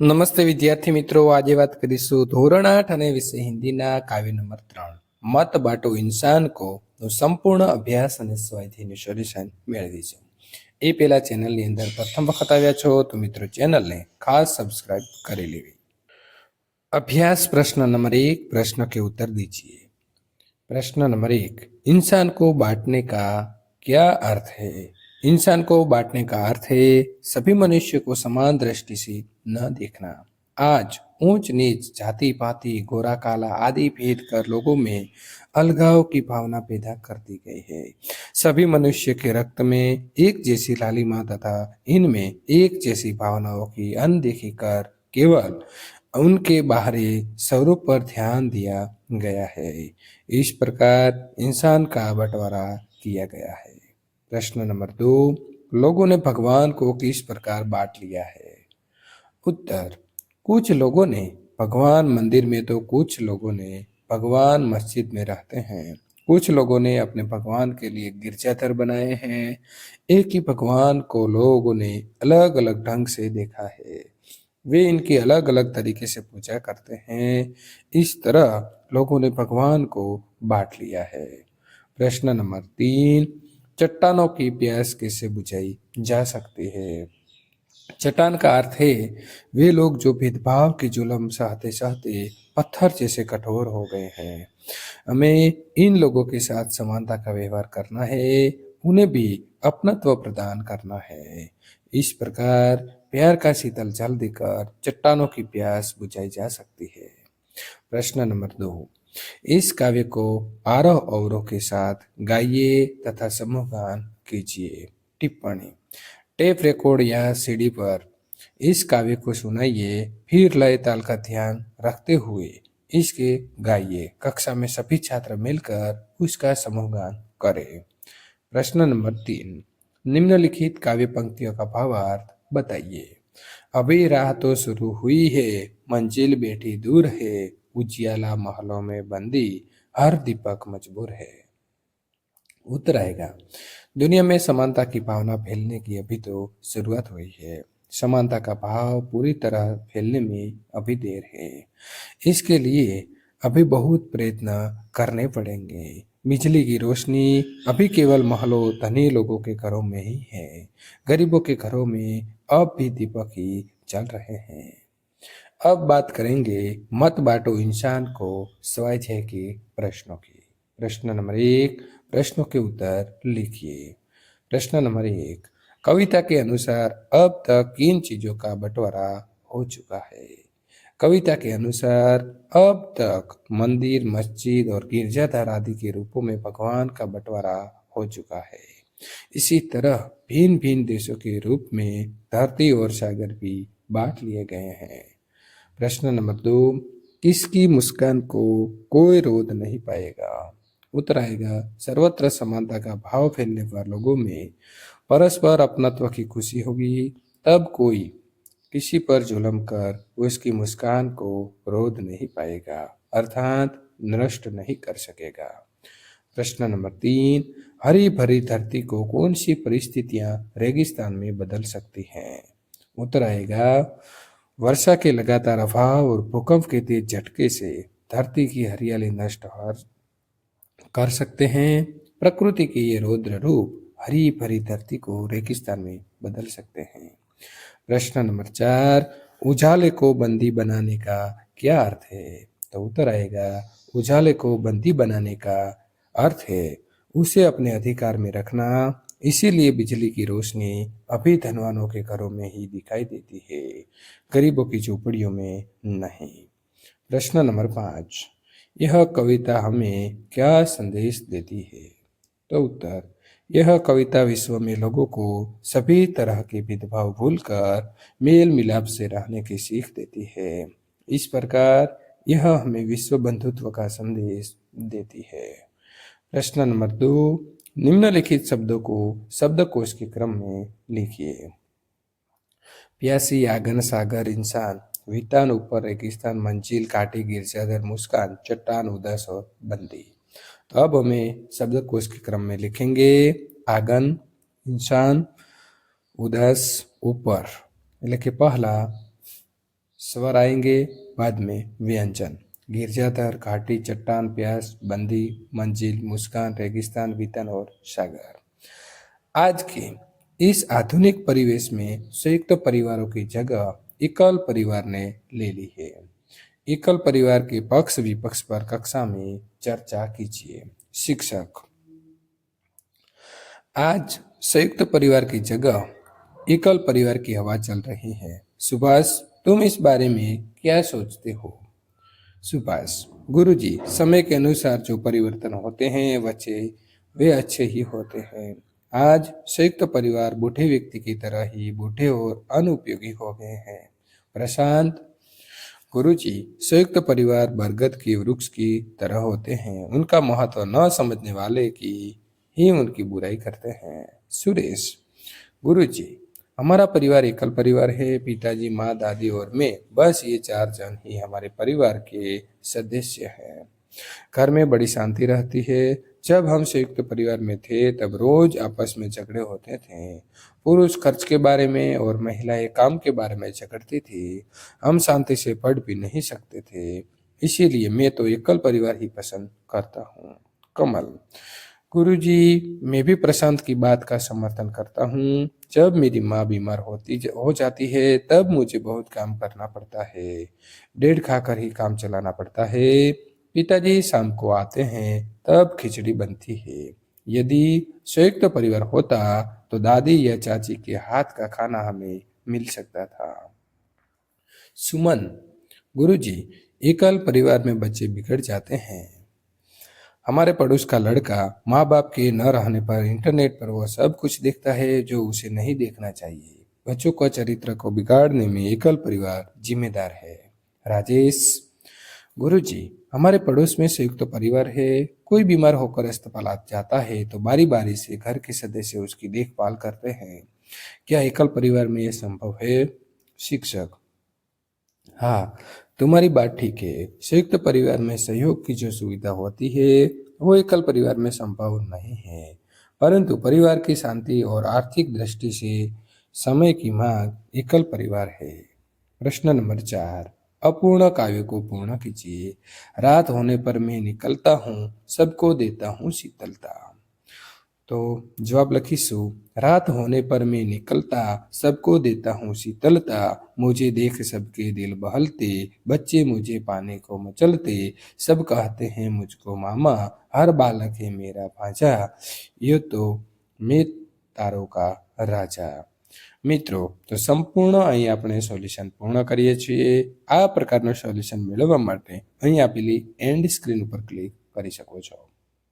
નમસ્તે વિદ્યાર્થી મિત્રો, આજે વાત કરીશું ધોરણ 8 અને વિષય હિન્દીના કાવ્ય નંબર 3 મત બાટો ઇન્સાન કો નો સંપૂર્ણ અભ્યાસ અને સ્વાધ્યાયનું સોલ્યુશન મેળવીશું। એ પહેલા ચેનલની અંદર પ્રથમ વખત આવ્યા છો તો મિત્રો ચેનલને ખાસ સબસ્ક્રાઇબ કરી લેવી। अभ्यास प्रश्न नंबर 1, प्रश्न के उत्तर दीजिए। प्रश्न नंबर 1, इंसान को बांटने का क्या अर्थ है? इंसान को बांटने का अर्थ है सभी मनुष्य को समान दृष्टि से न देखना। आज ऊंच नीच, जाति पाति, गोरा काला आदि भेद कर लोगों में अलगाव की भावना पैदा कर दी गई है। सभी मनुष्य के रक्त में एक जैसी लालिमा तथा इनमें एक जैसी भावनाओं की अनदेखी कर केवल उनके बाहरी स्वरूप पर ध्यान दिया गया है। इस प्रकार इंसान का बंटवारा किया गया है। प्रश्न नंबर 2, लोगों ने भगवान को किस प्रकार बांट लिया है? उत्तर, कुछ लोगों ने भगवान मंदिर में तो कुछ लोगों ने भगवान मस्जिद में रहते हैं। कुछ लोगों ने अपने भगवान के लिए गिरजाघर बनाए हैं। एक ही भगवान को लोगों ने अलग अलग ढंग से देखा है। वे इनकी अलग अलग तरीके से पूजा करते हैं। इस तरह लोगों ने भगवान को बांट लिया है। प्रश्न नंबर 3, चट्टानों की प्यास कैसे बुझाई जा सकती है? चट्टान का अर्थ है वे लोग जो भेदभाव की जुल्म सहते सहते पत्थर जैसे कठोर हो गए हैं। हमें इन लोगों के साथ समानता का व्यवहार करना है, उन्हें भी अपनत्व प्रदान करना है। इस प्रकार प्यार का शीतल जल देकर चट्टानों की प्यास बुझाई जा सकती है। प्रश्न नंबर 2, इस काव्य को आरोह अवरोह के साथ गाइए तथा समूह गान कीजिए। टिप्पणी, टेप रिकॉर्ड या सीडी पर इस काव्य को सुनाइए, फिर लय ताल का ध्यान रखते हुए इसके गाइए। कक्षा में सभी छात्र मिलकर उसका समूह गान करें। प्रश्न नंबर 3, निम्नलिखित काव्य पंक्तियों का भावार्थ बताइए। अभी राह तो शुरू हुई है, मंजिल बैठी दूर है, उजियाला महलों में बंदी, हर दीपक मजबूर है। उत्तर आएगा, दुनिया में समानता की भावना फैलने की अभी तो शुरुआत हुई है। समानता का भाव पूरी तरह फैलने में अभी देर है। इसके लिए अभी बहुत प्रयत्न करने पड़ेंगे। बिजली की रोशनी अभी केवल महलों धनी लोगों के घरों में ही है। गरीबों के घरों में अब भी दीपक ही जल रहे हैं। अब बात करेंगे मत बांटो इंसान को स्वाध्याय के प्रश्नों की। प्रश्न नंबर 1, प्रश्नों के उत्तर लिखिए। प्रश्न नंबर 1, कविता के अनुसार अब तक किन चीजों का बंटवारा हो चुका है? कविता के अनुसार अब तक मंदिर, मस्जिद और गिरजाघर आदि के रूपों में भगवान का बंटवारा हो चुका है। इसी तरह भिन्न भिन्न देशों के रूप में धरती और सागर भी बांट लिए गए हैं। प्रश्न नंबर 2, किसकी मुस्कान को कोई रोक नहीं पाएगा? उत्तर आएगा, सर्वत्र समानता का भाव फैलने पर लोगों में परस्पर अपनत्व की खुशी होगी, तब कोई किसी पर जुल्म कर उसकी मुस्कान को रोक नहीं पाएगा, अर्थात नष्ट नहीं कर सकेगा। प्रश्न नंबर 3, हरी भरी धरती को कौन सी परिस्थितियां रेगिस्तान में बदल सकती हैं? उत्तर आएगा, वर्षा के लगातार अभाव और भूकंप के तेज झटके से धरती की हरियाली नष्ट कर सकते हैं। प्रकृति के ये रौद्र रूप हरी भरी धरती को रेगिस्तान में बदल सकते हैं। प्रश्न नंबर 4, उजाले को बंदी बनाने का क्या अर्थ है? तो उत्तर आएगा, उजाले को बंदी बनाने का अर्थ है उसे अपने अधिकार में रखना। इसीलिए बिजली की रोशनी अभी धनवानों के घरों में ही दिखाई देती है, गरीबों की झोपड़ियों में नहीं। प्रश्न नंबर 5, यह कविता हमें क्या संदेश देती है? तो उत्तर, यह कविता विश्व में लोगों को सभी तरह के भेदभाव भूलकर मेल मिलाप से रहने की सीख देती है। इस प्रकार यह हमें विश्व बंधुत्व का संदेश देती है। प्रश्न नंबर 2, निम्नलिखित शब्दों को शब्दकोश के क्रम में लिखिए। प्यासी, आंगन, सागर, इंसान, वितान, ऊपर, रेगिस्तान, मंजिल, काटी, गिरजाघर, मुस्कान, चट्टान, उदास और बंदी। तो अब हमें शब्दकोश के क्रम में लिखेंगे। आंगन, इंसान, उदास, ऊपर। એટલે કે પહેલા स्वर आएंगे, बाद में व्यंजन। गिरजाधर, घाटी, चट्टान, प्यास, बंदी, मंजिल, मुस्कान, रेगिस्तान, वितन और सागर। आज के इस आधुनिक परिवेश में संयुक्त परिवारों की जगह एकल परिवार ने ले ली है। एकल परिवार के पक्ष विपक्ष पर कक्षा में चर्चा कीजिए। शिक्षक, आज संयुक्त परिवार की जगह एकल परिवार की हवा चल रही है। सुभाष, तुम इस बारे में क्या सोचते हो? सुभाष, गुरुजी, समय के अनुसार जो परिवर्तन होते हैं वे अच्छे ही होते हैं। आज संयुक्त परिवार बूढ़े व्यक्ति की तरह ही बूढ़े और अनुपयोगी हो गए हैं। प्रशांत, गुरुजी, संयुक्त परिवार बरगद के वृक्ष की तरह होते हैं, उनका महत्व न समझने वाले की ही उनकी बुराई करते हैं। सुरेश, गुरुजी, हमारा परिवार एकल परिवार है, पिताजी, माँ, दादी और मैं, बस ये 4 जन ही हमारे परिवार के सदस्य हैं। घर में बड़ी शांति रहती है। जब हम संयुक्त परिवार में थे तब रोज आपस में झगड़े होते थे। पुरुष खर्च के बारे में और महिलाएं काम के बारे में झगड़ती थी। हम शांति से पढ़ भी नहीं सकते थे, इसीलिए मैं तो एकल परिवार ही पसंद करता हूँ। कमल, गुरुजी, मैं भी प्रशांत की बात का समर्थन करता हूँ। जब मेरी माँ बीमार हो जाती है तब मुझे बहुत काम करना पड़ता है। डेढ़ खाकर ही काम चलाना पड़ता है। पिताजी शाम को आते हैं तब खिचड़ी बनती है। यदि संयुक्त परिवार होता तो दादी या चाची के हाथ का खाना हमें मिल सकता था। सुमन, गुरुजी, एकल परिवार में बच्चे बिगड़ जाते हैं। हमारे पड़ोस का लड़का माँ बाप के न रहने पर इंटरनेट पर वह सब कुछ देखता है जो उसे नहीं देखना चाहिए। बच्चों का चरित्र को बिगाड़ने में एकल परिवार जिम्मेदार है। राजेश, गुरुजी, हमारे पड़ोस में संयुक्त परिवार है। कोई बीमार होकर अस्पताल जाता है तो बारी बारी से घर के सदस्य उसकी देखभाल करते हैं। क्या एकल परिवार में यह संभव है? शिक्षक, हाँ, तुम्हारी बात ठीक है। संयुक्त परिवार में सहयोग की जो सुविधा होती है वो एकल परिवार में संभव नहीं है, परंतु परिवार की शांति और आर्थिक दृष्टि से समय की मांग एकल परिवार है। प्रश्न नंबर 4, अपूर्ण काव्य को पूर्ण कीजिए। रात होने पर मैं निकलता हूँ, सबको देता हूँ शीतलता। तो जवाब लिखीશું। रात होने पर मैं निकलता, सबको देता हूँ शीतलता। मुझे देख सबके दिल बहलते, बच्चे मुझे पाने को मचलते। सब कहते हैं मुझको मामा, हर बालक है मेरा भांजा। ये तो मैं तारों का राजा। મિત્રો, તો સંપૂર્ણ અહીં આપણે સોલ્યુશન પૂર્ણ કરીએ છીએ। આ પ્રકારનું સોલ્યુશન મેળવવા માટે અહીં આપેલી એન્ડ સ્ક્રીન ઉપર ક્લિક કરી શકો છો।